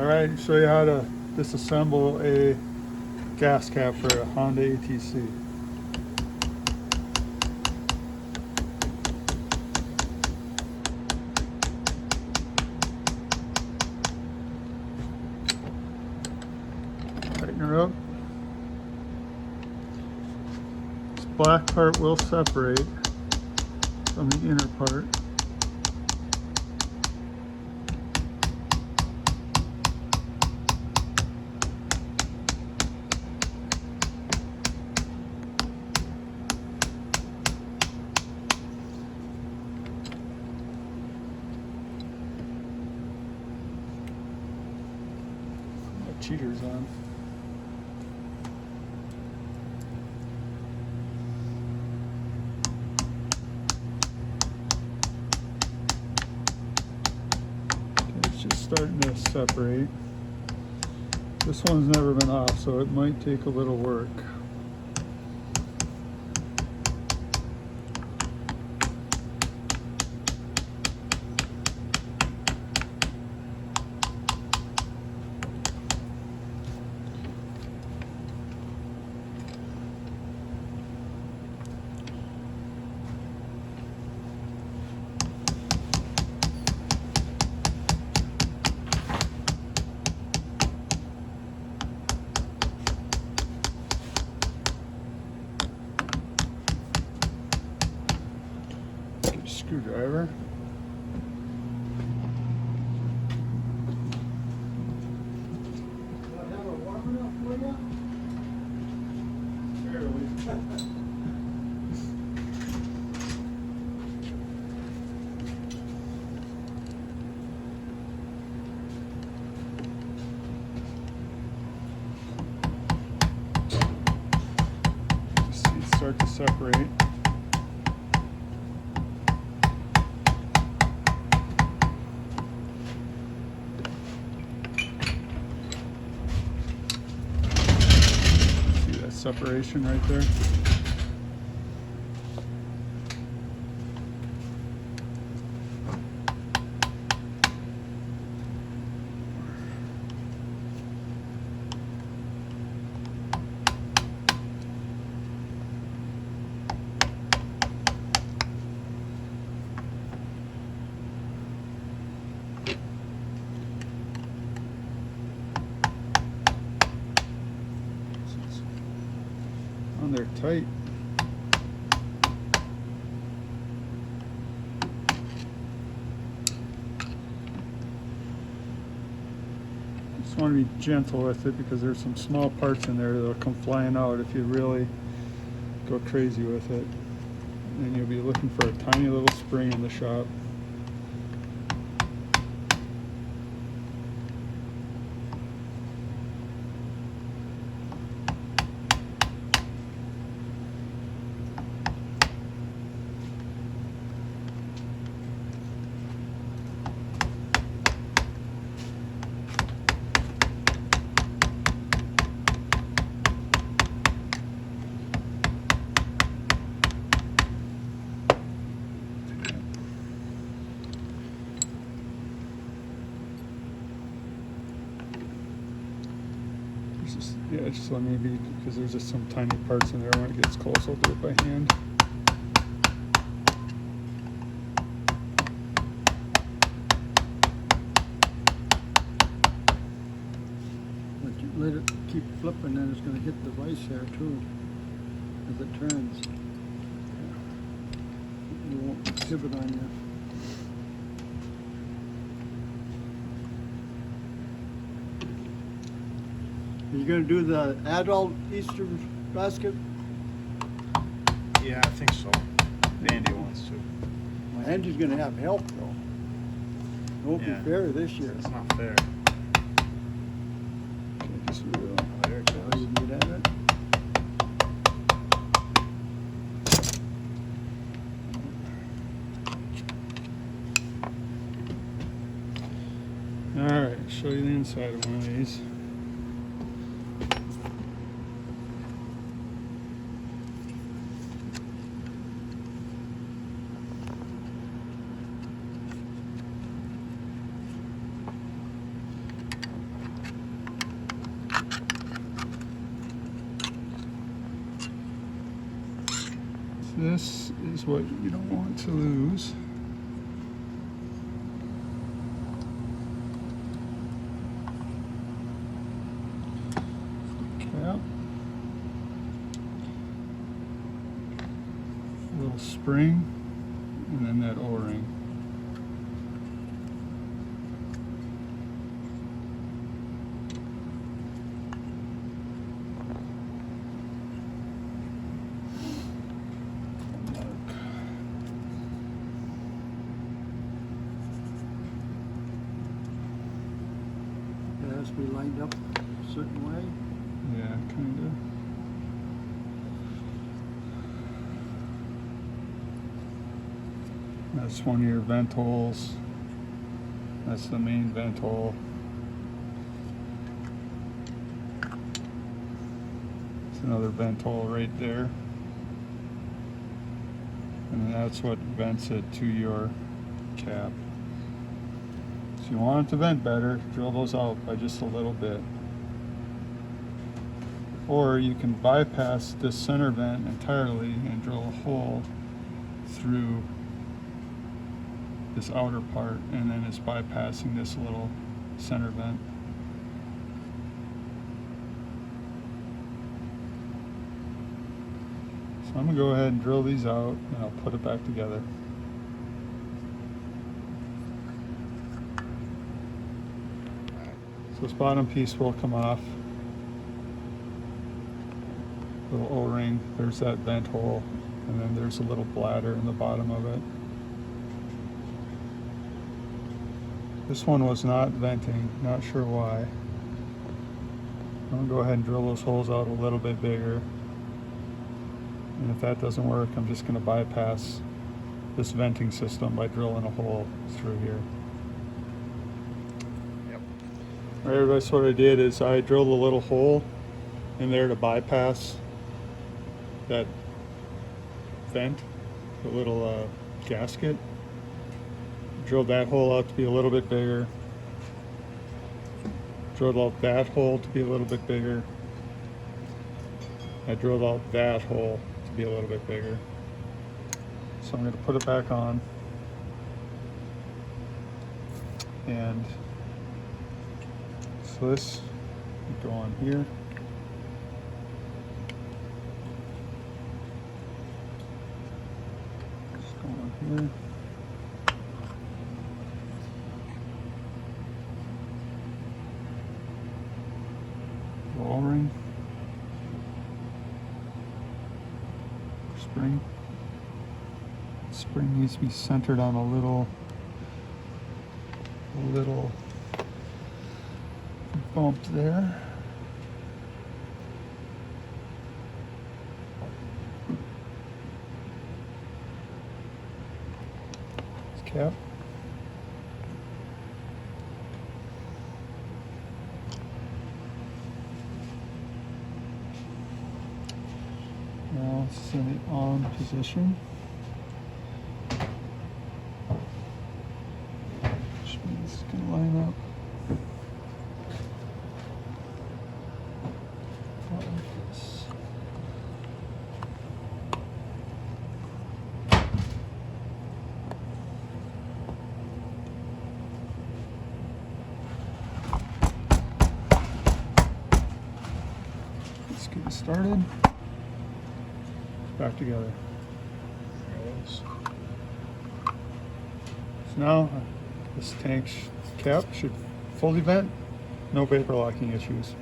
Alright, show you how to disassemble a gas cap for a Honda ATC. Tighten her up. This black part will separate from the inner part. Cheaters on. Okay, it's just starting to separate. This one's never been off, so it might take a little work. Screwdriver. Do I have a warm enough for you? Just see it start to separate. Separation right there. They're tight. Just want to be gentle with it because there's some small parts in there that'll come flying out if you really go crazy with it. And then you'll be looking for a tiny little spring in the shop. Just let me be, because there's just some tiny parts in there. When it gets close, I'll do it by hand. But you let it keep flipping, then it's going to hit the vise there too, as it turns. You won't pivot on you. Are you going to do the adult Easter basket? Yeah, I think so. Andy wants to. Well, Andy's going to have help though. It won't Yeah. be fair this year. It's not fair. Okay, just reel. Oh, there it Oh, goes. you can get at it? Alright, show you the inside of one of these. This is what you don't want to lose. Cap. Little spring, and then that O-ring. It has to be lined up a certain way. Yeah, kinda. That's one of your vent holes. That's the main vent hole. There's another vent hole right there. And that's what vents it to your cap. So you want it to vent better, drill those out by just a little bit. Or you can bypass this center vent entirely and drill a hole through this outer part, and then it's bypassing this little center vent. So I'm gonna go ahead and drill these out, and I'll put it back together. So this bottom piece will come off. Little O-ring, there's that vent hole, and then there's a little bladder in the bottom of it. This one was not venting, not sure why. I'm gonna go ahead and drill those holes out a little bit bigger. And if that doesn't work, I'm just gonna bypass this venting system by drilling a hole through here. Yep. All right, everybody, so what I did is I drilled a little hole in there to bypass that vent, the little gasket. Drilled that hole out to be a little bit bigger. Drilled out that hole to be a little bit bigger. I drilled out that hole to be a little bit bigger. So I'm going to put it back on. And so this will go on here. Just go on here. O-ring, spring. Spring needs to be centered on a little bump there. This cap. Now it's in the on position. Which means it's going to line up. Like this. Let's get it started. Back together. So now this tank cap should fully vent, no vapor locking issues.